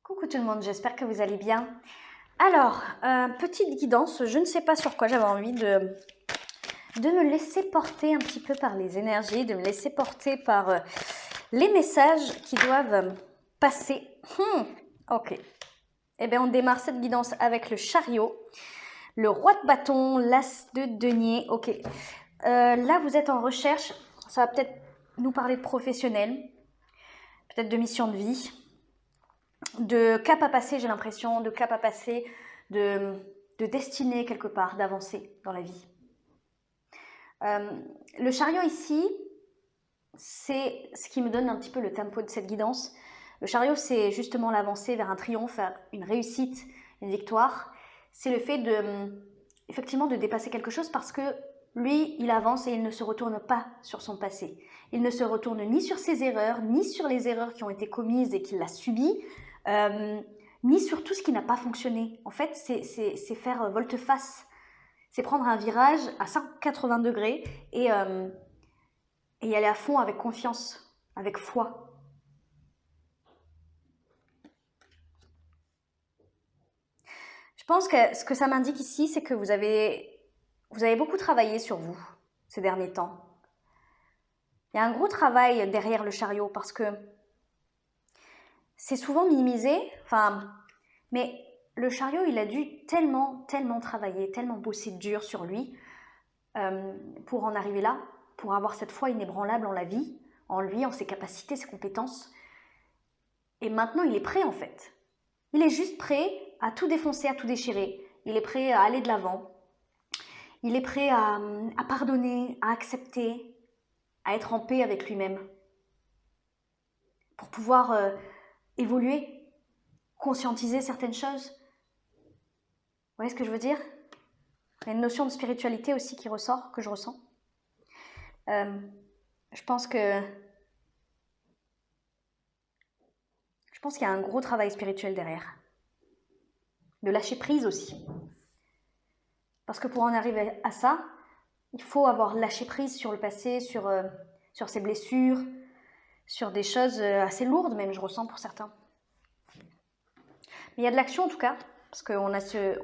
Coucou tout le monde, j'espère que vous allez bien. Alors, petite guidance, je ne sais pas sur quoi j'avais envie de me laisser porter un petit peu par les énergies, de me laisser porter par les messages qui doivent passer. Ok. Eh bien, on démarre cette guidance avec le chariot, le roi de bâton, l'as de denier. Ok. Là, vous êtes en recherche, ça va peut-être nous parler de professionnel, peut-être de mission de vie. De cap à passer, j'ai l'impression, de cap à passer, de destinée quelque part, d'avancer dans la vie. Le chariot ici, c'est ce qui me donne un petit peu le tempo de cette guidance. Le chariot, c'est justement l'avancée vers un triomphe, vers une réussite, une victoire. C'est le fait effectivement de dépasser quelque chose parce que lui, il avance et il ne se retourne pas sur son passé. Il ne se retourne ni sur ses erreurs, ni sur les erreurs qui ont été commises et qu'il a subies, ni sur tout ce qui n'a pas fonctionné. En fait, c'est faire volte-face. C'est prendre un virage à 180 degrés et y aller à fond avec confiance, avec foi. Je pense que ce que ça m'indique ici, c'est que vous avez beaucoup travaillé sur vous ces derniers temps. Il y a un gros travail derrière le chariot parce que c'est souvent minimisé, mais le chariot, il a dû tellement travailler, tellement bosser dur sur lui pour en arriver là, pour avoir cette foi inébranlable en la vie, en lui, en ses capacités, ses compétences. Et maintenant, il est prêt en fait. Il est juste prêt à tout défoncer, à tout déchirer. Il est prêt à aller de l'avant. Il est prêt à pardonner, à accepter, à être en paix avec lui-même. Pour pouvoir évoluer, conscientiser certaines choses. Vous voyez ce que je veux dire? Il y a une notion de spiritualité aussi qui ressort, que je ressens. Je pense qu'il y a un gros travail spirituel derrière. De lâcher prise aussi. Parce que pour en arriver à ça, il faut avoir lâché prise sur le passé, sur ses blessures, sur des choses assez lourdes même, je ressens pour certains. Mais il y a de l'action en tout cas, parce qu'on a ce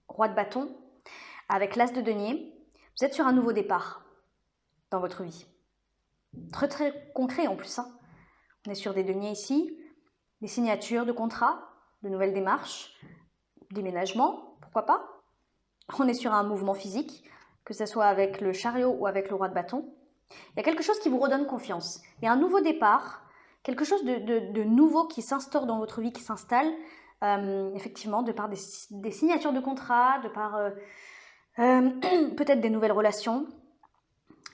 roi de bâton avec l'as de denier. Vous êtes sur un nouveau départ dans votre vie. Très très concret en plus. On est sur des deniers ici, des signatures de contrats, de nouvelles démarches, déménagement, pourquoi pas. On est sur un mouvement physique, que ce soit avec le chariot ou avec le roi de bâton. Il y a quelque chose qui vous redonne confiance. Il y a un nouveau départ, quelque chose de nouveau qui s'instaure dans votre vie, qui s'installe, effectivement, de par des signatures de contrats, de par peut-être des nouvelles relations,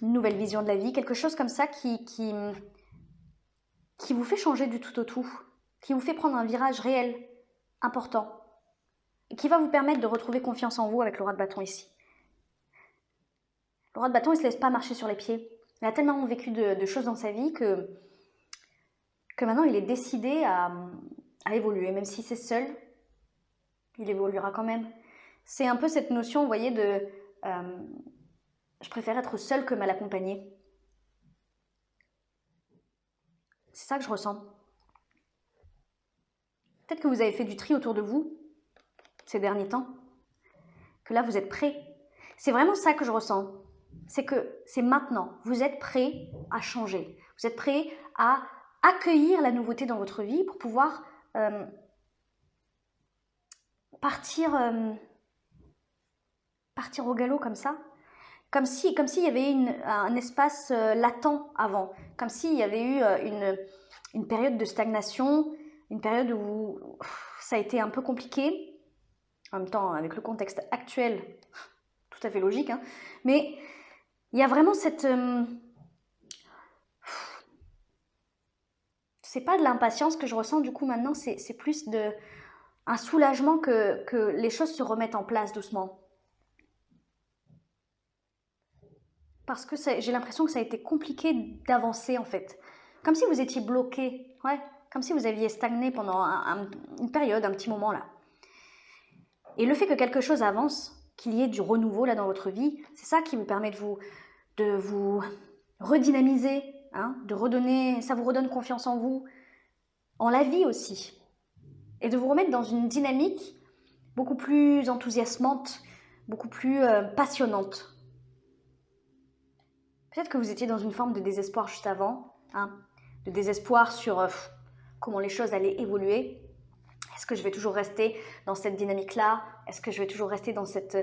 une nouvelle vision de la vie, quelque chose comme ça qui vous fait changer du tout au tout, qui vous fait prendre un virage réel, important, et qui va vous permettre de retrouver confiance en vous avec le roi de bâton ici. Le roi de bâton, il ne se laisse pas marcher sur les pieds. Il a tellement vécu de choses dans sa vie que maintenant il est décidé à évoluer, même si c'est seul, il évoluera quand même. C'est un peu cette notion, vous voyez, de je préfère être seul que mal accompagné. C'est ça que je ressens. Peut-être que vous avez fait du tri autour de vous ces derniers temps, que là vous êtes prêts. C'est vraiment ça que je ressens. C'est que c'est maintenant. Vous êtes prêts à changer. Vous êtes prêts à accueillir la nouveauté dans votre vie pour pouvoir partir au galop comme ça. Comme s'il y avait un espace latent avant. Comme s'il y avait eu une période de stagnation, une période où ça a été un peu compliqué. En même temps, avec le contexte actuel, tout à fait logique. Mais il y a vraiment cette... c'est pas de l'impatience que je ressens du coup maintenant, c'est plus un soulagement que les choses se remettent en place doucement. Parce que j'ai l'impression que ça a été compliqué d'avancer en fait. Comme si vous étiez bloqué, ouais, comme si vous aviez stagné pendant une période, un petit moment là. Et le fait que quelque chose avance, qu'il y ait du renouveau là dans votre vie, c'est ça qui vous permet de vous redynamiser, de redonner, ça vous redonne confiance en vous, en la vie aussi. et de vous remettre dans une dynamique beaucoup plus enthousiasmante, beaucoup plus passionnante. Peut-être que vous étiez dans une forme de désespoir juste avant, hein, de désespoir sur comment les choses allaient évoluer. Est-ce que je vais toujours rester dans cette dynamique-là? Est-ce que je vais toujours rester dans cette...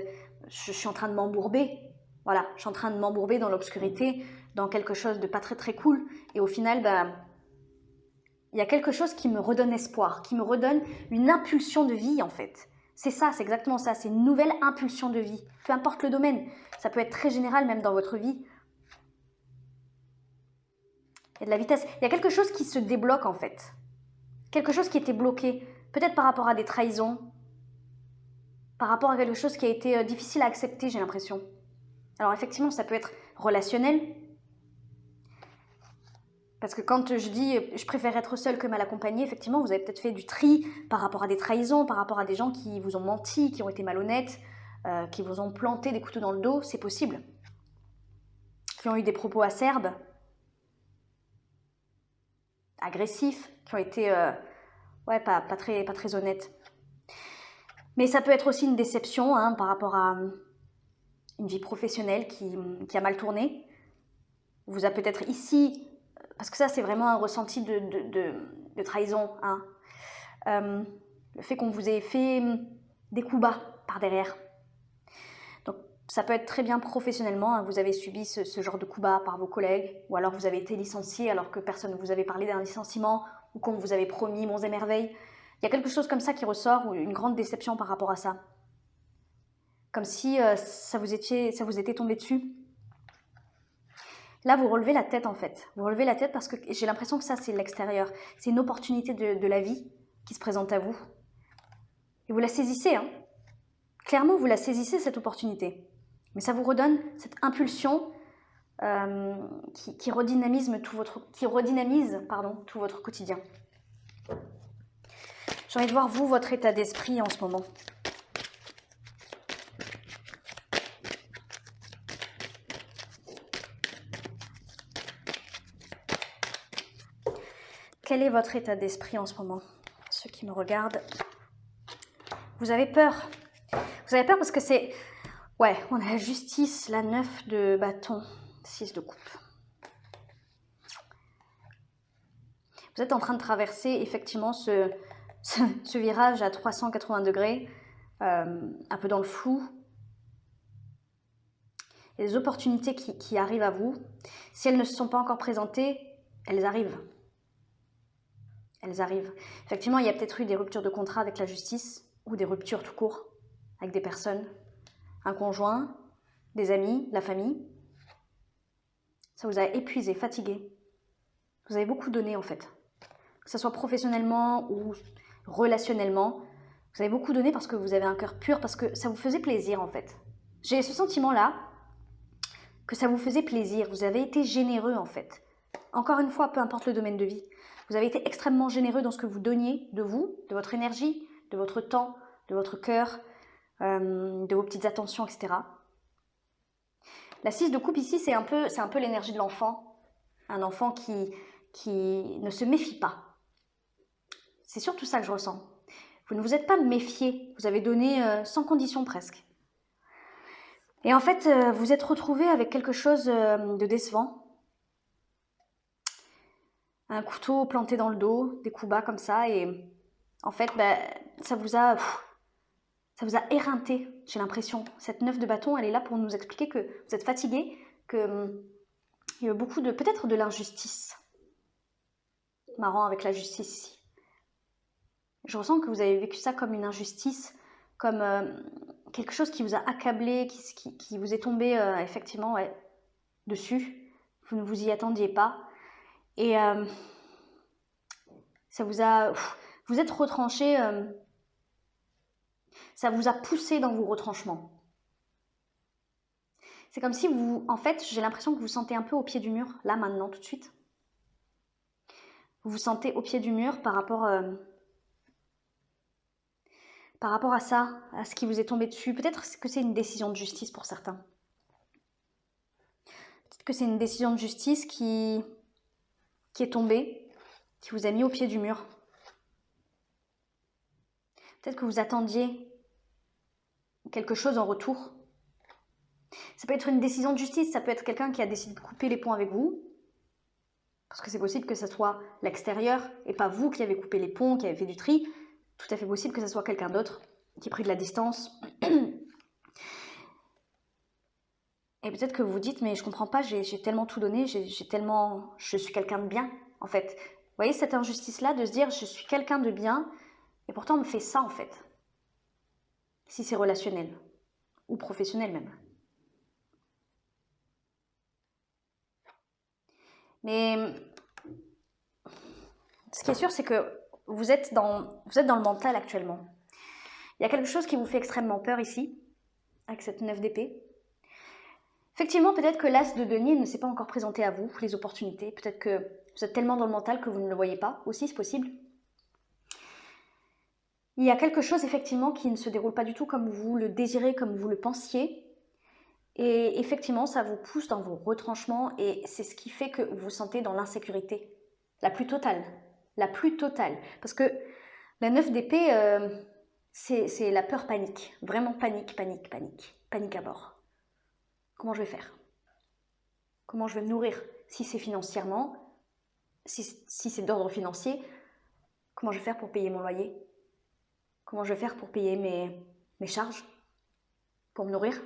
Je suis en train de m'embourber. Voilà, je suis en train de m'embourber dans l'obscurité, dans quelque chose de pas très très cool. Et au final, il y a quelque chose qui me redonne espoir, qui me redonne une impulsion de vie en fait. C'est ça, c'est exactement ça, c'est une nouvelle impulsion de vie. Peu importe le domaine, ça peut être très général même dans votre vie. Il y a de la vitesse, il y a quelque chose qui se débloque en fait. Quelque chose qui était bloqué, peut-être par rapport à des trahisons, par rapport à quelque chose qui a été difficile à accepter, j'ai l'impression. Alors effectivement, ça peut être relationnel, parce que quand je dis je préfère être seule que mal accompagnée, effectivement, vous avez peut-être fait du tri par rapport à des trahisons, par rapport à des gens qui vous ont menti, qui ont été malhonnêtes, qui vous ont planté des couteaux dans le dos, c'est possible. Qui ont eu des propos acerbes, agressifs, qui ont été pas très honnêtes. Mais ça peut être aussi une déception hein, par rapport à une vie professionnelle qui a mal tourné. Vous a peut-être ici, parce que ça c'est vraiment un ressenti de trahison, hein. Le fait qu'on vous ait fait des coups bas par derrière. Donc ça peut être très bien professionnellement, hein, vous avez subi ce genre de coups bas par vos collègues, ou alors vous avez été licencié alors que personne ne vous avait parlé d'un licenciement, ou qu'on vous avait promis monts et merveilles. Il y a quelque chose comme ça qui ressort, ou une grande déception par rapport à ça. Comme si ça vous était tombé dessus. Là, vous relevez la tête en fait. Vous relevez la tête parce que j'ai l'impression que ça, c'est l'extérieur. C'est une opportunité de la vie qui se présente à vous. Et vous la saisissez, hein. Clairement, vous la saisissez, cette opportunité. Mais ça vous redonne cette impulsion qui redynamise tout votre quotidien. J'ai envie de voir, vous, votre état d'esprit en ce moment. Quel est votre état d'esprit en ce moment? Ceux qui me regardent. Vous avez peur. Vous avez peur parce que c'est... Ouais, on a la justice, la 9 de bâton, 6 de coupe. Vous êtes en train de traverser effectivement ce virage à 380 degrés, un peu dans le flou. Il y a des opportunités qui arrivent à vous. Si elles ne se sont pas encore présentées, elles arrivent. Elles arrivent. Effectivement, il y a peut-être eu des ruptures de contrat avec la justice, ou des ruptures tout court, avec des personnes, un conjoint, des amis, la famille. Ça vous a épuisé, fatigué. Vous avez beaucoup donné en fait. Que ce soit professionnellement ou relationnellement. Vous avez beaucoup donné parce que vous avez un cœur pur, parce que ça vous faisait plaisir en fait. J'ai ce sentiment-là, que ça vous faisait plaisir. Vous avez été généreux en fait. Encore une fois, peu importe le domaine de vie. Vous avez été extrêmement généreux dans ce que vous donniez de vous, de votre énergie, de votre temps, de votre cœur, de vos petites attentions, etc. La 6 de coupe ici, c'est un peu l'énergie de l'enfant. Un enfant qui ne se méfie pas. C'est surtout ça que je ressens. Vous ne vous êtes pas méfié, vous avez donné sans condition presque. Et en fait, vous êtes retrouvé avec quelque chose de décevant. Un couteau planté dans le dos, des coups bas comme ça, et en fait, ça vous a éreinté, j'ai l'impression. Cette 9 de bâton, elle est là pour nous expliquer que vous êtes fatigué, qu'il y a beaucoup peut-être de l'injustice. Marrant avec la justice ici. Je ressens que vous avez vécu ça comme une injustice, comme quelque chose qui vous a accablé, qui vous est tombé effectivement dessus. Vous ne vous y attendiez pas. Et ça vous a... vous êtes retranché, ça vous a poussé dans vos retranchements. C'est comme si vous... En fait, j'ai l'impression que vous vous sentez un peu au pied du mur, là, maintenant, tout de suite. Vous vous sentez au pied du mur par rapport à ça, à ce qui vous est tombé dessus. Peut-être que c'est une décision de justice pour certains. Peut-être que c'est une décision de justice qui est tombée, qui vous a mis au pied du mur. Peut-être que vous attendiez quelque chose en retour. Ça peut être une décision de justice, ça peut être quelqu'un qui a décidé de couper les ponts avec vous. Parce que c'est possible que ce soit l'extérieur et pas vous qui avez coupé les ponts, qui avez fait du tri. Tout à fait possible que ce soit quelqu'un d'autre qui a pris de la distance. Et peut-être que vous vous dites, mais je comprends pas, j'ai tellement tout donné, je suis quelqu'un de bien, en fait. Vous voyez cette injustice-là de se dire, je suis quelqu'un de bien, et pourtant on me fait ça, en fait. Si c'est relationnel, ou professionnel même. Mais ce qui est sûr, c'est que vous êtes dans le mental actuellement. Il y a quelque chose qui vous fait extrêmement peur ici, avec cette 9 d'épée. Effectivement, peut-être que l'as de denier ne s'est pas encore présenté à vous, les opportunités. Peut-être que vous êtes tellement dans le mental que vous ne le voyez pas. Aussi, c'est possible. Il y a quelque chose, effectivement, qui ne se déroule pas du tout comme vous le désirez, comme vous le pensiez. Et effectivement, ça vous pousse dans vos retranchements et c'est ce qui fait que vous vous sentez dans l'insécurité. La plus totale. La plus totale. Parce que la 9 d'épée, c'est la peur panique. Vraiment panique, panique, panique. Panique à bord. Comment je vais faire? Comment je vais me nourrir? Si c'est financièrement, si c'est d'ordre financier, comment je vais faire pour payer mon loyer? Comment je vais faire pour payer mes charges? Pour me nourrir?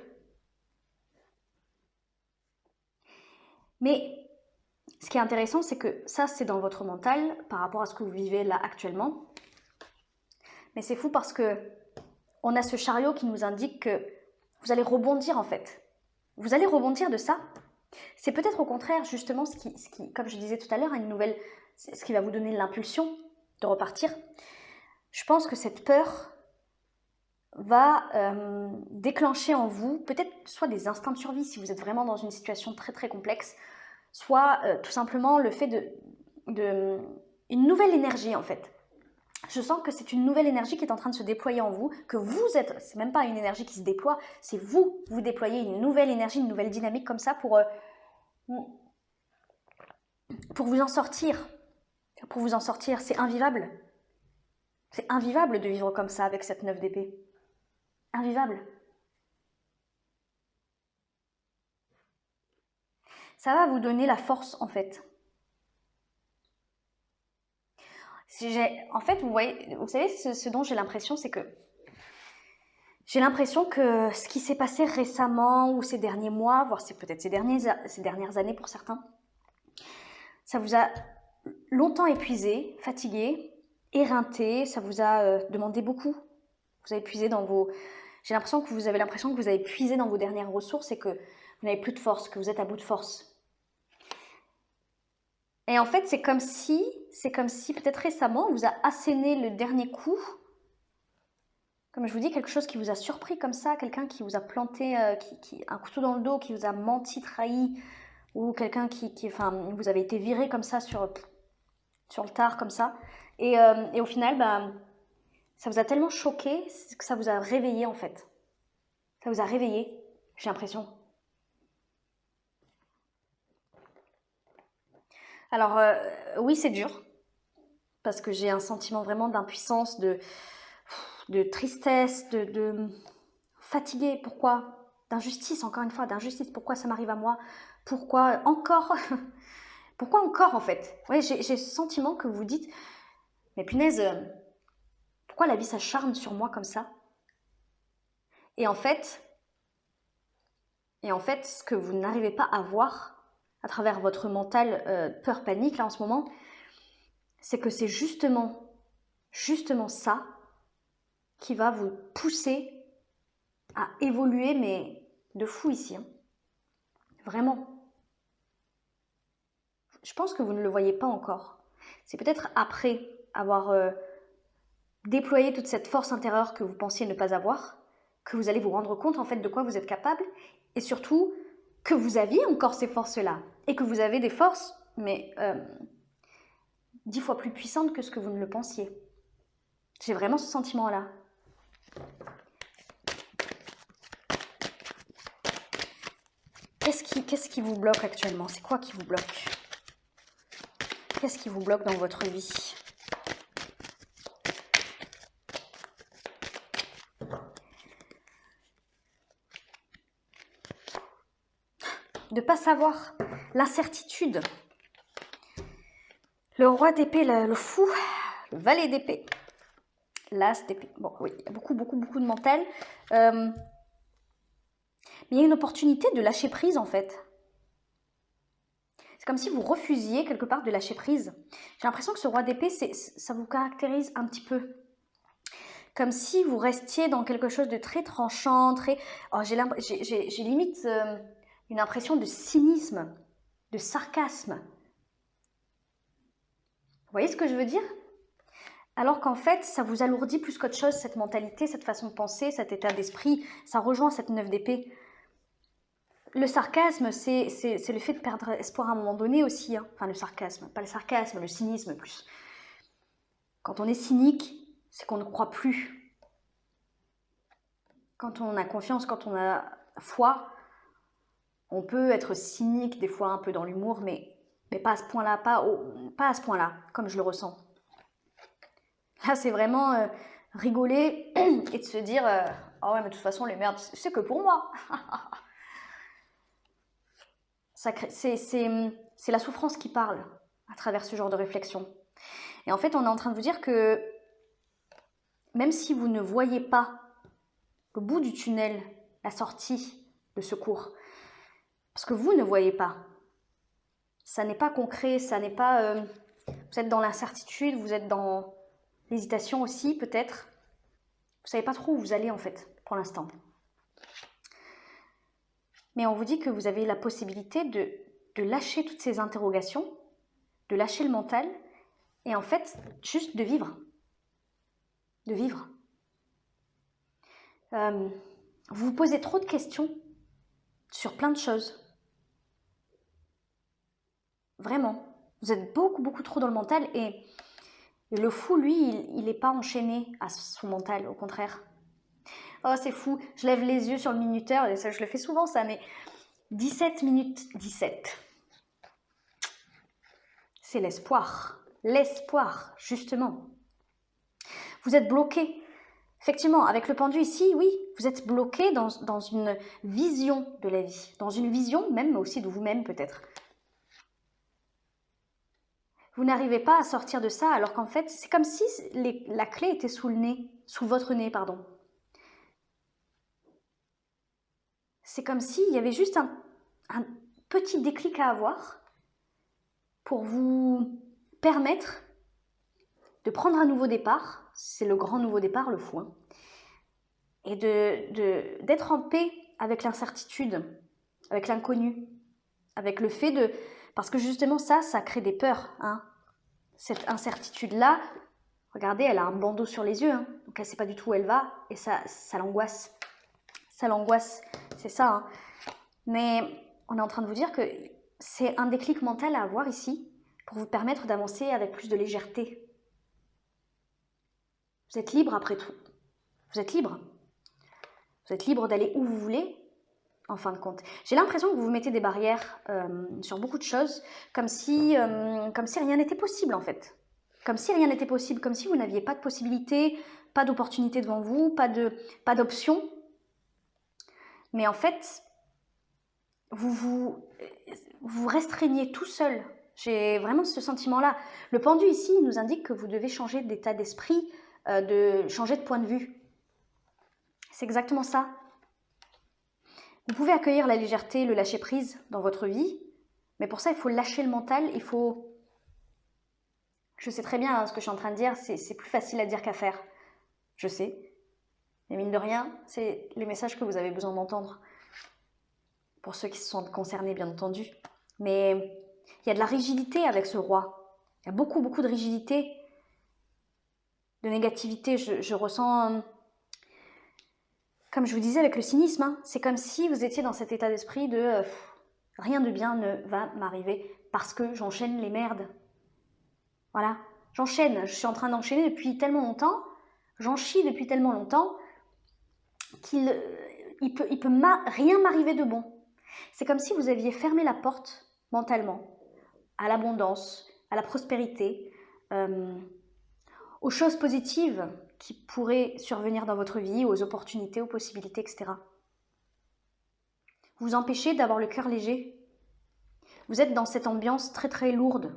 Mais ce qui est intéressant, c'est que ça, c'est dans votre mental par rapport à ce que vous vivez là actuellement. Mais c'est fou parce que on a ce chariot qui nous indique que vous allez rebondir en fait. Vous allez rebondir de ça. C'est peut-être au contraire justement ce qui, comme je disais tout à l'heure, ce qui va vous donner l'impulsion de repartir. Je pense que cette peur va déclencher en vous peut-être soit des instincts de survie si vous êtes vraiment dans une situation très très complexe, soit tout simplement le fait une nouvelle énergie en fait. Je sens que c'est une nouvelle énergie qui est en train de se déployer en vous, que vous êtes, c'est même pas une énergie qui se déploie, c'est vous déployez une nouvelle énergie, une nouvelle dynamique comme ça pour vous en sortir. Pour vous en sortir, c'est invivable. C'est invivable de vivre comme ça avec cette 9 d'épée. Invivable. Ça va vous donner la force en fait. En fait, vous savez, ce dont j'ai l'impression, c'est que j'ai l'impression que ce qui s'est passé récemment ou ces derniers mois, voire c'est peut-être ces dernières années pour certains, ça vous a longtemps épuisé, fatigué, éreinté, ça vous a demandé beaucoup. Vous avez puisé dans vos... J'ai l'impression que vous avez l'impression que vous avez puisé dans vos dernières ressources et que vous n'avez plus de force, que vous êtes à bout de force. Et en fait, c'est comme si peut-être récemment, on vous a asséné le dernier coup. Comme je vous dis, quelque chose qui vous a surpris comme ça, quelqu'un qui vous a planté un couteau dans le dos, qui vous a menti, trahi, ou quelqu'un enfin, vous avez été viré comme ça sur le tard, comme ça. Et au final, ça vous a tellement choqué que ça vous a réveillé en fait. Ça vous a réveillé, j'ai l'impression. Alors, oui, c'est dur, parce que j'ai un sentiment vraiment d'impuissance, de tristesse, de fatigué. Pourquoi? D'injustice, encore une fois, d'injustice. Pourquoi ça m'arrive à moi? Pourquoi encore? Pourquoi encore, en fait? Ouais, j'ai ce sentiment que vous dites, mais punaise, pourquoi la vie s'acharne sur moi comme ça? Et en fait, ce que vous n'arrivez pas à voir à travers votre mental peur-panique, là, en ce moment, c'est que c'est justement ça qui va vous pousser à évoluer, mais de fou ici. Hein. Vraiment. Je pense que vous ne le voyez pas encore. C'est peut-être après avoir déployé toute cette force intérieure que vous pensiez ne pas avoir, que vous allez vous rendre compte en fait de quoi vous êtes capable, et surtout que vous aviez encore ces forces-là, et que vous avez des forces, mais 10 fois plus puissantes que ce que vous ne le pensiez. J'ai vraiment ce sentiment-là. Qu'est-ce qui vous bloque actuellement? C'est quoi qui vous bloque? Qu'est-ce qui vous bloque dans votre vie? de ne pas savoir, l'incertitude. Le roi d'épée, le fou, le valet d'épée, l'as d'épée. Bon, oui, il y a beaucoup de mental. Mais il y a une opportunité de lâcher prise, en fait. C'est comme si vous refusiez, quelque part, de lâcher prise. J'ai l'impression que ce roi d'épée, ça vous caractérise un petit peu. Comme si vous restiez dans quelque chose de très tranchant, très... Oh, j'ai limite une impression de cynisme, de sarcasme. Vous voyez ce que je veux dire? Alors qu'en fait, ça vous alourdit plus qu'autre chose, cette mentalité, cette façon de penser, cet état d'esprit. Ça rejoint cette 9 d'épée. Le sarcasme, c'est le fait de perdre espoir à un moment donné aussi. Hein. Enfin, le sarcasme, pas le sarcasme, le cynisme plus. Quand on est cynique, c'est qu'on ne croit plus. Quand on a confiance, quand on a foi, on peut être cynique, des fois un peu dans l'humour, mais pas à ce point-là, pas à ce point-là, comme je le ressens. Là, c'est vraiment rigoler et de se dire ah ouais, mais de toute façon, les merdes, c'est que pour moi. C'est la souffrance qui parle à travers ce genre de réflexion. Et en fait, on est en train de vous dire que même si vous ne voyez pas le bout du tunnel, la sortie de secours, parce que vous ne voyez pas, ça n'est pas concret, ça n'est pas... vous êtes dans l'incertitude, vous êtes dans l'hésitation aussi, peut-être. Vous ne savez pas trop où vous allez, en fait, pour l'instant. Mais on vous dit que vous avez la possibilité de lâcher toutes ces interrogations, de lâcher le mental, et en fait, juste de vivre. De vivre. Vous vous posez trop de questions sur plein de choses. Vraiment. Vous êtes beaucoup trop dans le mental, et le fou, lui, il n'est pas enchaîné à son mental, au contraire. Oh, c'est fou, je lève les yeux sur le minuteur, et ça, je le fais souvent ça, mais 17 minutes 17. C'est l'espoir. L'espoir, justement. Vous êtes bloqué. Effectivement, avec le pendu ici, oui, vous êtes bloqué dans une vision de la vie. Dans une vision même aussi de vous-même peut-être. Vous n'arrivez pas à sortir de ça alors qu'en fait, c'est comme si la clé était sous le nez, sous votre nez, pardon. C'est comme s'il y avait juste un petit déclic à avoir pour vous permettre de prendre un nouveau départ. C'est le grand nouveau départ, le fou. Hein, et d'être en paix avec l'incertitude, avec l'inconnu, avec le fait de... Parce que justement ça crée des peurs. Hein. Cette incertitude-là, regardez, elle a un bandeau sur les yeux, hein, donc elle ne sait pas du tout où elle va, et ça l'angoisse. Ça l'angoisse, c'est ça. Hein. Mais on est en train de vous dire que c'est un déclic mental à avoir ici, pour vous permettre d'avancer avec plus de légèreté. Vous êtes libre après tout. Vous êtes libre. Vous êtes libre d'aller où vous voulez, en fin de compte. J'ai l'impression que vous vous mettez des barrières sur beaucoup de choses, comme si rien n'était possible, en fait. Comme si rien n'était possible, comme si vous n'aviez pas de possibilité, pas d'opportunité devant vous, pas d'option. Mais en fait, vous restreignez tout seul. J'ai vraiment ce sentiment-là. Le pendu ici, il nous indique que vous devez changer d'état d'esprit, de changer de point de vue. C'est exactement ça. Vous pouvez accueillir la légèreté, le lâcher-prise dans votre vie, mais pour ça, il faut lâcher le mental, il faut... Je sais très bien hein, ce que je suis en train de dire, c'est plus facile à dire qu'à faire. Je sais. Mais mine de rien, c'est les messages que vous avez besoin d'entendre. Pour ceux qui se sentent concernés, bien entendu. Mais il y a de la rigidité avec ce roi. Il y a beaucoup de rigidité, de négativité. Je ressens... Comme je vous disais avec le cynisme, hein, c'est comme si vous étiez dans cet état d'esprit de rien de bien ne va m'arriver parce que j'enchaîne les merdes. Voilà, j'enchaîne, je suis en train d'enchaîner depuis tellement longtemps, j'en chie depuis tellement longtemps qu'il peut rien m'arriver de bon. C'est comme si vous aviez fermé la porte mentalement à l'abondance, à la prospérité, aux choses positives qui pourraient survenir dans votre vie, aux opportunités, aux possibilités, etc. Vous empêchez d'avoir le cœur léger, Vous êtes dans cette ambiance très très lourde,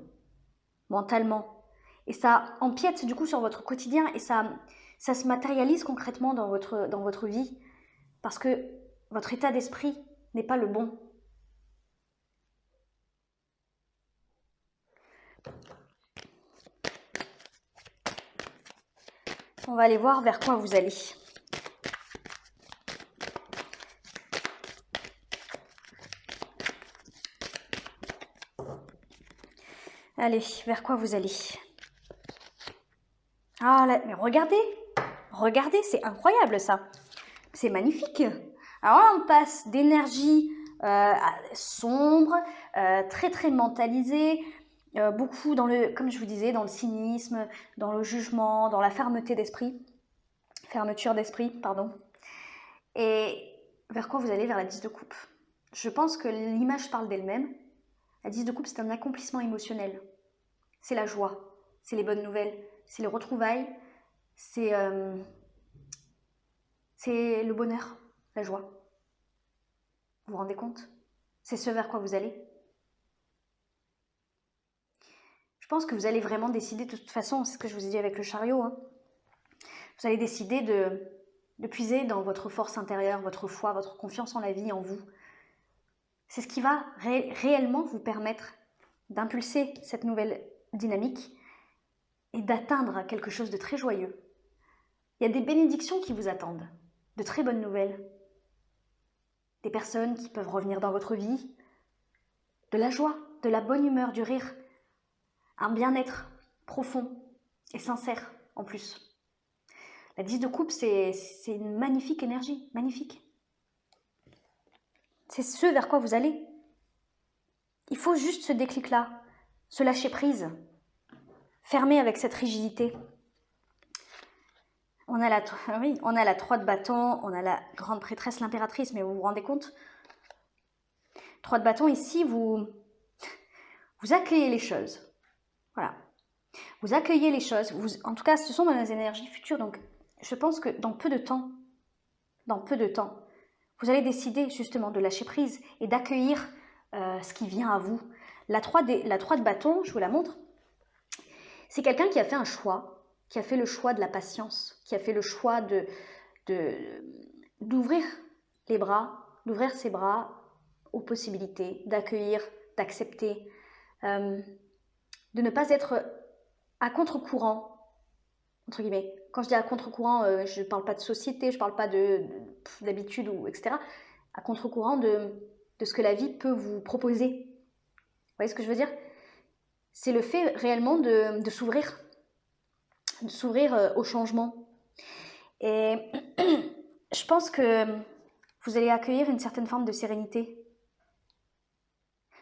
mentalement. Et ça empiète du coup sur votre quotidien et ça se matérialise concrètement dans votre vie. Parce que votre état d'esprit n'est pas le bon. On va aller voir vers quoi vous allez. Allez, vers quoi vous allez? Ah là, mais regardez, regardez, c'est incroyable ça. C'est magnifique. Alors là, on passe d'énergie sombre, très très mentalisée, beaucoup dans le, comme je vous disais, dans le cynisme, dans le jugement, dans la fermeture d'esprit, pardon. Et vers quoi vous allez? Vers la 10 de coupe. Je pense que l'image parle d'elle-même. La 10 de coupe, c'est un accomplissement émotionnel. C'est la joie, c'est les bonnes nouvelles, c'est les retrouvailles, c'est le bonheur, la joie. Vous vous rendez compte? C'est ce vers quoi vous allez. Je pense que vous allez vraiment décider, de toute façon, c'est ce que je vous ai dit avec le chariot, hein. Vous allez décider de puiser dans votre force intérieure, votre foi, votre confiance en la vie, en vous. C'est ce qui va réellement vous permettre d'impulser cette nouvelle dynamique et d'atteindre quelque chose de très joyeux. Il y a des bénédictions qui vous attendent, de très bonnes nouvelles, des personnes qui peuvent revenir dans votre vie, de la joie, de la bonne humeur, du rire, un bien-être profond et sincère en plus. La 10 de coupe, c'est une magnifique énergie, magnifique. C'est ce vers quoi vous allez. Il faut juste ce déclic-là, se lâcher prise, fermer avec cette rigidité. On a la 3 de bâton, on a la grande prêtresse, l'impératrice, mais vous vous rendez compte? 3 de bâton, ici, vous accueillez les choses. Voilà. Vous accueillez les choses. En tout cas, ce sont dans les énergies futures, donc je pense que dans peu de temps, vous allez décider justement de lâcher prise et d'accueillir ce qui vient à vous. La 3 de bâton, je vous la montre, c'est quelqu'un qui a fait un choix, qui a fait le choix de la patience, qui a fait le choix d'ouvrir les bras, d'ouvrir ses bras aux possibilités, d'accueillir, d'accepter, de ne pas être à contre-courant, entre guillemets. Quand je dis à contre-courant, je ne parle pas de société, je ne parle pas d'habitude, etc. À contre-courant de ce que la vie peut vous proposer. Vous voyez ce que je veux dire? C'est le fait réellement de s'ouvrir au changement. Et je pense que vous allez accueillir une certaine forme de sérénité.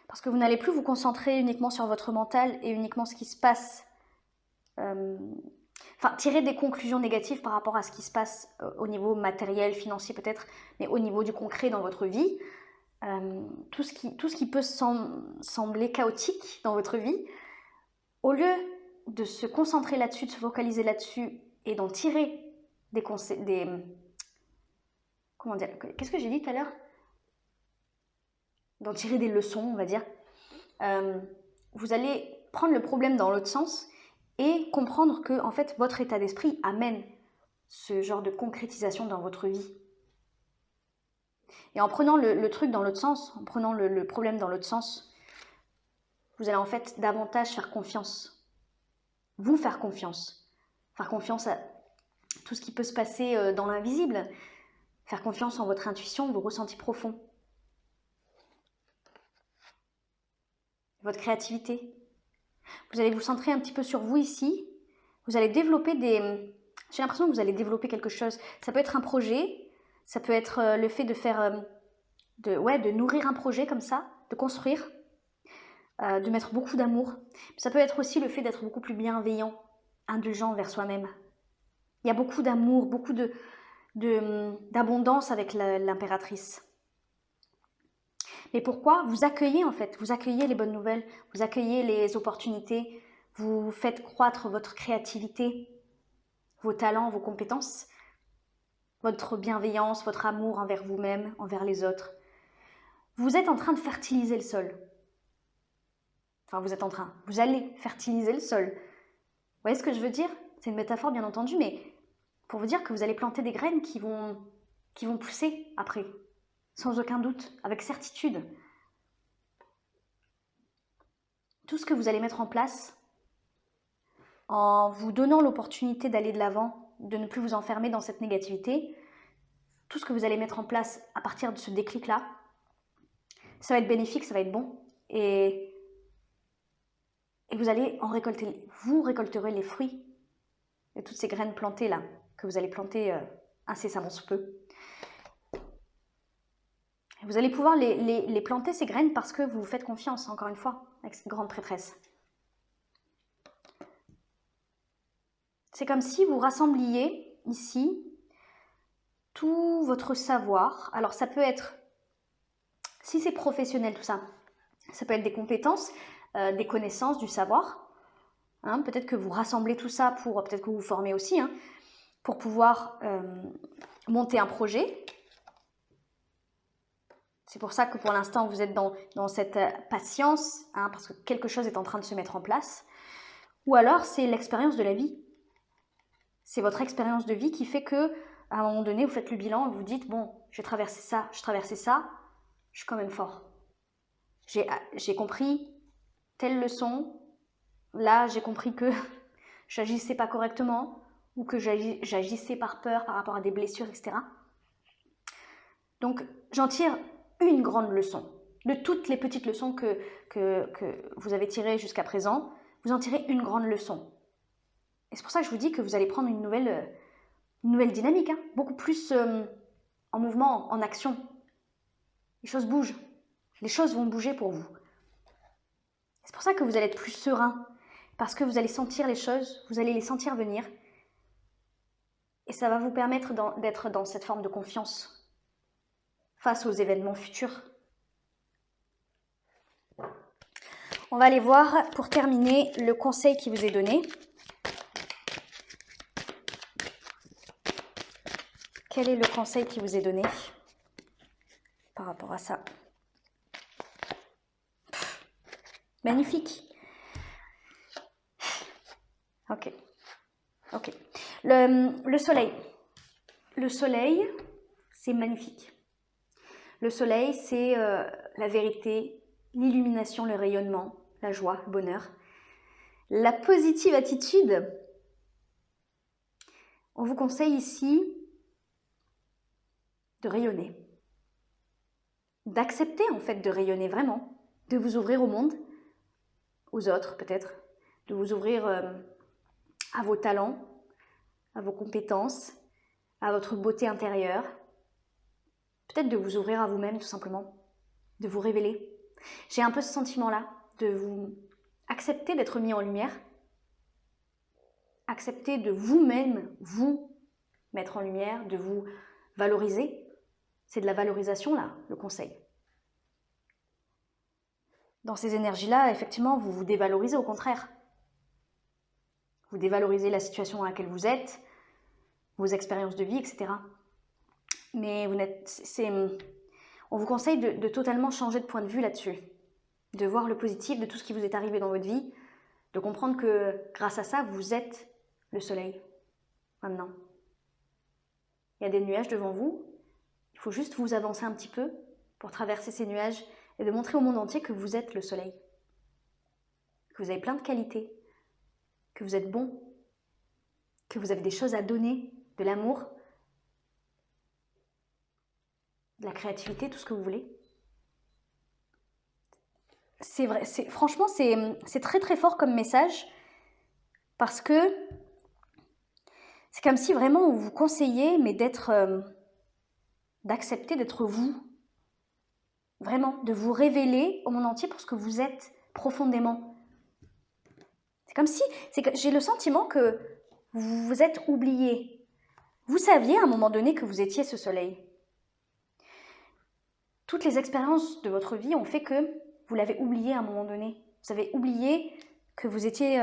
Parce que vous n'allez plus vous concentrer uniquement sur votre mental et uniquement ce qui se passe. Tirer des conclusions négatives par rapport à ce qui se passe au niveau matériel, financier peut-être, mais au niveau du concret dans votre vie. Tout ce qui peut sembler chaotique dans votre vie, au lieu de se concentrer là-dessus, de se focaliser là-dessus et d'en tirer comment dire, qu'est-ce que j'ai dit tout à l'heure? D'en tirer des leçons, on va dire. Vous allez prendre le problème dans l'autre sens et comprendre que en fait, votre état d'esprit amène ce genre de concrétisation dans votre vie. Et en prenant le truc dans l'autre sens, en prenant le problème dans l'autre sens, vous allez en fait davantage faire confiance. Vous faire confiance. Faire confiance à tout ce qui peut se passer dans l'invisible. Faire confiance en votre intuition, vos ressentis profonds. Votre créativité. Vous allez vous centrer un petit peu sur vous ici. Vous allez développer j'ai l'impression que vous allez développer quelque chose. Ça peut être un projet. Ça peut être le fait de faire... de nourrir un projet comme ça. De construire. De mettre beaucoup d'amour. Ça peut être aussi le fait d'être beaucoup plus bienveillant. Indulgent envers soi-même. Il y a beaucoup d'amour, beaucoup d'abondance avec l'impératrice. Mais pourquoi? Vous accueillez en fait, vous accueillez les bonnes nouvelles, vous accueillez les opportunités, vous faites croître votre créativité, vos talents, vos compétences, votre bienveillance, votre amour envers vous-même, envers les autres. Vous êtes en train de fertiliser le sol. enfin vous allez fertiliser le sol. Vous voyez ce que je veux dire? C'est une métaphore bien entendu, mais pour vous dire que vous allez planter des graines qui vont pousser après, sans aucun doute, avec certitude. Tout ce que vous allez mettre en place, en vous donnant l'opportunité d'aller de l'avant, de ne plus vous enfermer dans cette négativité, tout ce que vous allez mettre en place à partir de ce déclic-là, ça va être bénéfique, ça va être bon. Et vous allez vous récolterez les fruits de toutes ces graines plantées là, que vous allez planter incessamment sous peu. Vous allez pouvoir les planter, ces graines, parce que vous vous faites confiance, encore une fois, avec cette grande prêtresse. C'est comme si vous rassembliez ici tout votre savoir. Alors ça peut être, si c'est professionnel tout ça, ça peut être des compétences, des connaissances, du savoir. Hein, peut-être que vous rassemblez tout ça peut-être que vous vous formez aussi, hein, pour pouvoir monter un projet. C'est pour ça que pour l'instant, vous êtes dans cette patience, hein, parce que quelque chose est en train de se mettre en place. Ou alors, c'est l'expérience de la vie. C'est votre expérience de vie qui fait que, à un moment donné, vous faites le bilan et vous dites, bon, j'ai traversé ça, je suis quand même fort. J'ai compris telle leçon. Là, j'ai compris que j'agissais pas correctement ou que j'agissais par peur par rapport à des blessures, etc. Donc, j'en tire une grande leçon. De toutes les petites leçons que vous avez tirées jusqu'à présent, vous en tirez une grande leçon. Et c'est pour ça que je vous dis que vous allez prendre une nouvelle dynamique, hein, beaucoup plus en mouvement, en action. Les choses bougent. Les choses vont bouger pour vous. C'est pour ça que vous allez être plus serein, parce que vous allez sentir les choses, vous allez les sentir venir. Et ça va vous permettre d'être dans cette forme de confiance face aux événements futurs. On va aller voir, pour terminer, le conseil qui vous est donné. Quel est le conseil qui vous est donné par rapport à ça? Magnifique. Ok. Le soleil. Le soleil, c'est magnifique. Le soleil, c'est la vérité, l'illumination, le rayonnement, la joie, le bonheur. La positive attitude. On vous conseille ici de rayonner. D'accepter en fait de rayonner vraiment. De vous ouvrir au monde, aux autres peut-être. De vous ouvrir à vos talents, à vos compétences, à votre beauté intérieure. Peut-être de vous ouvrir à vous-même tout simplement. De vous révéler. J'ai un peu ce sentiment-là, de vous accepter d'être mis en lumière, accepter de vous-même vous mettre en lumière, de vous valoriser. C'est de la valorisation là, le conseil. Dans ces énergies-là, effectivement, vous vous dévalorisez au contraire. Vous dévalorisez la situation dans laquelle vous êtes, vos expériences de vie, etc. Mais on vous conseille de totalement changer de point de vue là-dessus. De voir le positif de tout ce qui vous est arrivé dans votre vie, de comprendre que grâce à ça, vous êtes le soleil. Maintenant. Il y a des nuages devant vous, il faut juste vous avancer un petit peu pour traverser ces nuages et de montrer au monde entier que vous êtes le soleil. Que vous avez plein de qualités, que vous êtes bon, que vous avez des choses à donner, de l'amour, de la créativité, tout ce que vous voulez. C'est vrai, franchement, c'est très très fort comme message parce que c'est comme si vraiment on vous conseillait, mais d'accepter d'être vous. Vraiment, de vous révéler au monde entier pour ce que vous êtes profondément. C'est comme si, j'ai le sentiment que vous vous êtes oublié. Vous saviez à un moment donné que vous étiez ce soleil. Toutes les expériences de votre vie ont fait que vous l'avez oublié à un moment donné. Vous avez oublié que vous étiez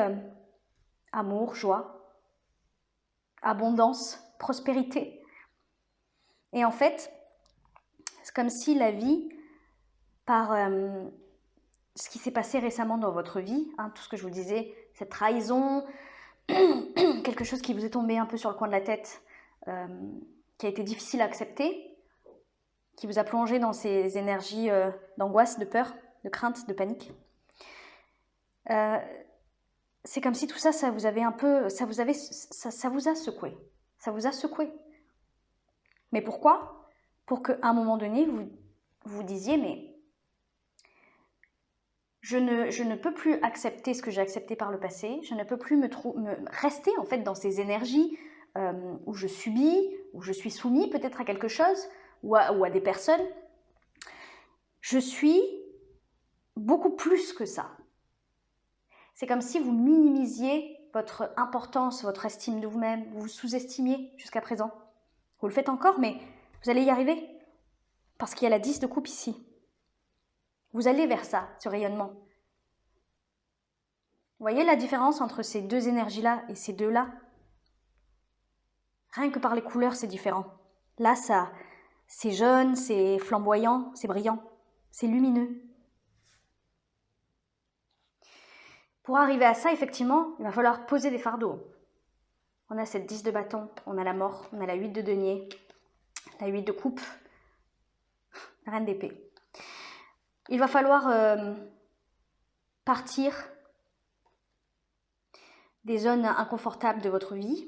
amour, joie, abondance, prospérité. Et en fait, c'est comme si la vie, ce qui s'est passé récemment dans votre vie, hein, tout ce que je vous disais, cette trahison, quelque chose qui vous est tombé un peu sur le coin de la tête, qui a été difficile à accepter, qui vous a plongé dans ces énergies d'angoisse, de peur, de crainte, de panique. C'est comme si tout ça, ça vous avait un peu, ça vous a secoué. Ça vous a secoué. Mais pourquoi? Pour qu'à un moment donné, vous disiez, mais je ne peux plus accepter ce que j'ai accepté par le passé, je ne peux plus me rester en fait dans ces énergies où je subis, où je suis soumis peut-être à quelque chose ou à des personnes. Je suis beaucoup plus que ça. C'est comme si vous minimisiez votre importance, votre estime de vous-même, vous vous sous-estimiez jusqu'à présent. Vous le faites encore, mais vous allez y arriver parce qu'il y a la 10 de coupe ici. Vous allez vers ça, ce rayonnement. Vous voyez la différence entre ces deux énergies-là et ces deux-là? Rien que par les couleurs, c'est différent. Là, ça, c'est jaune, c'est flamboyant, c'est brillant, c'est lumineux. Pour arriver à ça, effectivement, il va falloir poser des fardeaux. On a cette 10 de bâton, on a la mort, on a la 8 de denier, la 8 de coupe, la reine d'épée. Il va falloir partir des zones inconfortables de votre vie.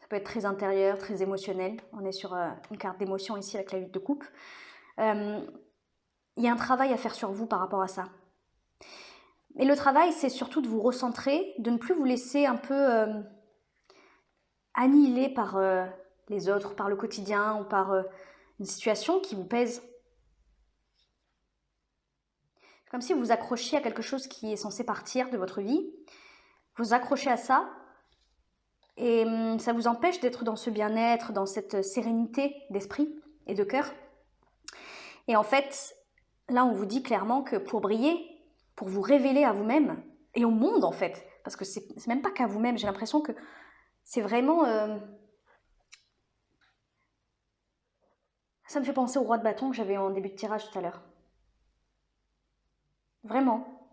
Ça peut être très intérieur, très émotionnel. On est sur une carte d'émotion ici avec la 8 de coupe. Il y a un travail à faire sur vous par rapport à ça. Et le travail, c'est surtout de vous recentrer, de ne plus vous laisser un peu annihiler par les autres, par le quotidien ou par une situation qui vous pèse. C'est comme si vous vous accrochiez à quelque chose qui est censé partir de votre vie. Vous accrochez à ça et ça vous empêche d'être dans ce bien-être, dans cette sérénité d'esprit et de cœur. Et en fait, là, on vous dit clairement que pour briller, pour vous révéler à vous-même et au monde en fait, parce que c'est même pas qu'à vous-même, j'ai l'impression que c'est vraiment... Ça me fait penser au roi de bâton que j'avais en début de tirage tout à l'heure. Vraiment.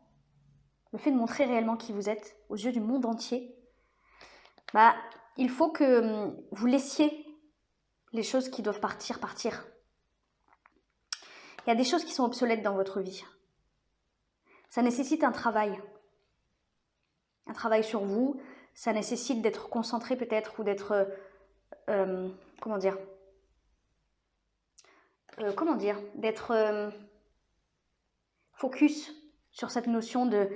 Le fait de montrer réellement qui vous êtes aux yeux du monde entier, bah, il faut que vous laissiez les choses qui doivent partir, partir. Il y a des choses qui sont obsolètes dans votre vie. Ça nécessite un travail sur vous. Ça nécessite d'être concentré peut-être ou d'être, d'être focus sur cette notion de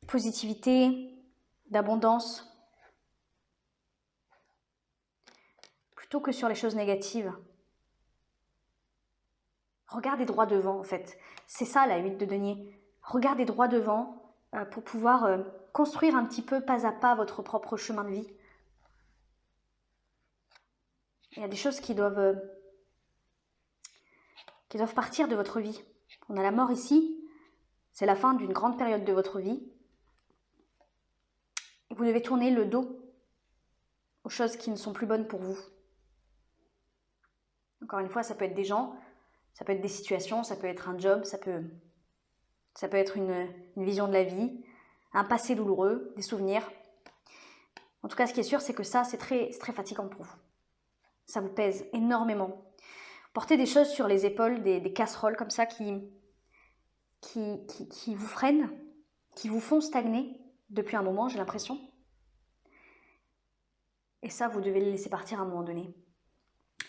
positivité, d'abondance, plutôt que sur les choses négatives. Regardez droit devant en fait. C'est ça la 8 de denier. Regardez droit devant pour pouvoir construire un petit peu pas à pas votre propre chemin de vie. Il y a des choses qui doivent partir de votre vie. On a la mort ici. C'est la fin d'une grande période de votre vie. Et vous devez tourner le dos aux choses qui ne sont plus bonnes pour vous. Encore une fois, ça peut être des gens, ça peut être des situations, ça peut être un job, ça peut être une vision de la vie, un passé douloureux, des souvenirs. En tout cas, ce qui est sûr, c'est que ça, c'est très fatigant pour vous. Ça vous pèse énormément. Portez des choses sur les épaules, des casseroles comme ça qui vous freinent, qui vous font stagner depuis un moment, j'ai l'impression. Et ça, vous devez les laisser partir à un moment donné.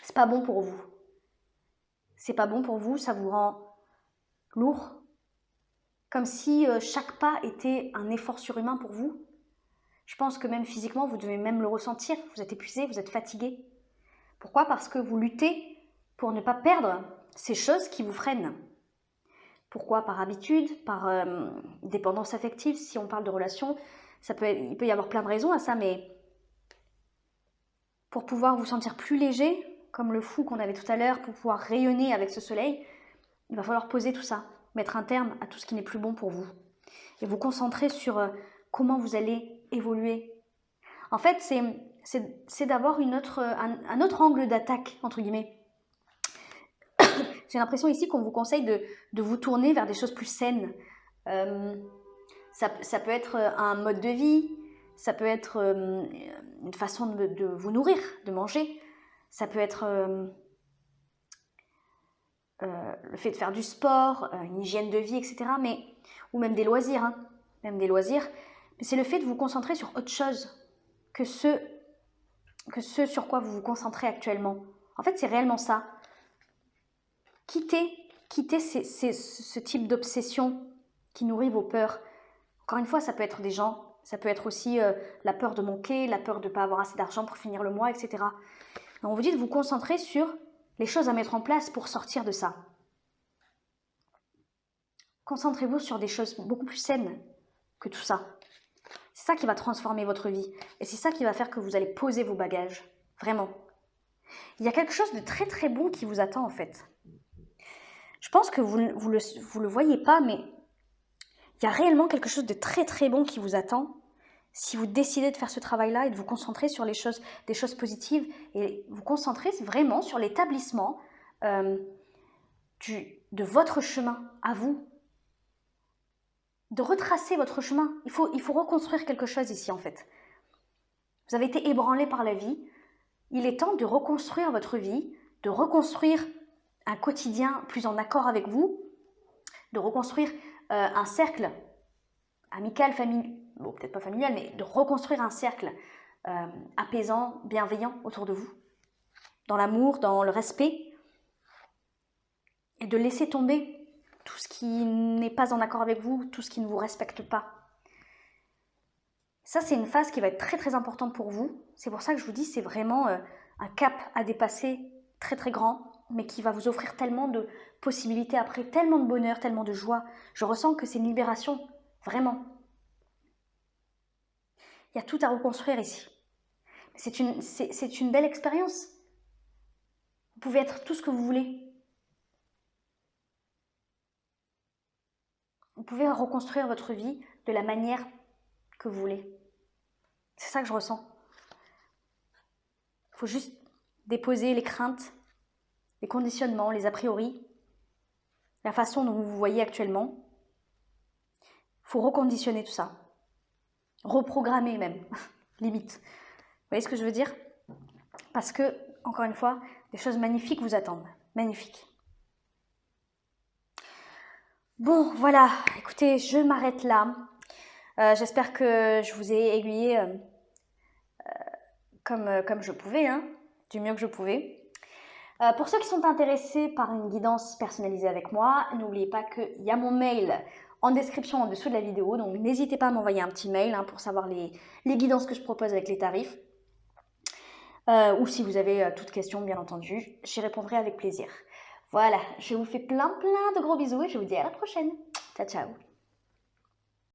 C'est pas bon pour vous. C'est pas bon pour vous, ça vous rend lourd. Comme si chaque pas était un effort surhumain pour vous. Je pense que même physiquement, vous devez même le ressentir. Vous êtes épuisé, vous êtes fatigué. Pourquoi? Parce que vous luttez pour ne pas perdre ces choses qui vous freinent. Pourquoi? Par habitude, par dépendance affective, si on parle de relation. Il peut y avoir plein de raisons à ça, mais pour pouvoir vous sentir plus léger, comme le fou qu'on avait tout à l'heure, pour pouvoir rayonner avec ce soleil, il va falloir poser tout ça, mettre un terme à tout ce qui n'est plus bon pour vous. Et vous concentrer sur comment vous allez évoluer. En fait, c'est d'avoir un autre angle d'attaque, entre guillemets. J'ai l'impression ici qu'on vous conseille de vous tourner vers des choses plus saines. Ça peut être un mode de vie, ça peut être une façon de vous nourrir, de manger. Ça peut être le fait de faire du sport, une hygiène de vie, etc. Ou même des loisirs. Hein, même des loisirs. Mais c'est le fait de vous concentrer sur autre chose que ce sur quoi vous vous concentrez actuellement. En fait, c'est réellement ça. Quittez ce type d'obsession qui nourrit vos peurs. Encore une fois, ça peut être des gens, ça peut être aussi la peur de manquer, la peur de ne pas avoir assez d'argent pour finir le mois, etc. Donc on vous dit de vous concentrer sur les choses à mettre en place pour sortir de ça. Concentrez-vous sur des choses beaucoup plus saines que tout ça. C'est ça qui va transformer votre vie. Et c'est ça qui va faire que vous allez poser vos bagages. Vraiment. Il y a quelque chose de très très bon qui vous attend en fait. Je pense que vous le voyez pas, mais il y a réellement quelque chose de très très bon qui vous attend si vous décidez de faire ce travail-là et de vous concentrer sur des choses positives et vous concentrer vraiment sur l'établissement de votre chemin à vous. De retracer votre chemin. Il faut reconstruire quelque chose ici en fait. Vous avez été ébranlé par la vie. Il est temps de reconstruire votre vie, de reconstruire un quotidien plus en accord avec vous, de reconstruire un cercle amical, familial, bon peut-être pas familial, mais de reconstruire un cercle apaisant, bienveillant autour de vous, dans l'amour, dans le respect, et de laisser tomber tout ce qui n'est pas en accord avec vous, tout ce qui ne vous respecte pas. Ça, c'est une phase qui va être très très importante pour vous. C'est pour ça que je vous dis, c'est vraiment un cap à dépasser très très grand, mais qui va vous offrir tellement de possibilités après, tellement de bonheur, tellement de joie. Je ressens que c'est une libération, vraiment. Il y a tout à reconstruire ici. C'est une belle expérience. Vous pouvez être tout ce que vous voulez. Vous pouvez reconstruire votre vie de la manière que vous voulez. C'est ça que je ressens. Il faut juste déposer les craintes, les conditionnements, les a priori, la façon dont vous vous voyez actuellement. Il faut reconditionner tout ça. Reprogrammer même, limite. Vous voyez ce que je veux dire? Parce que, encore une fois, des choses magnifiques vous attendent. Magnifiques. Bon, voilà. Écoutez, je m'arrête là. J'espère que je vous ai aiguillé comme je pouvais, hein, du mieux que je pouvais. Pour ceux qui sont intéressés par une guidance personnalisée avec moi, n'oubliez pas qu'il y a mon mail en description en dessous de la vidéo, donc n'hésitez pas à m'envoyer un petit mail pour savoir les guidances que je propose avec les tarifs. Ou si vous avez toute question, bien entendu, j'y répondrai avec plaisir. Voilà, je vous fais plein de gros bisous et je vous dis à la prochaine. Ciao, ciao.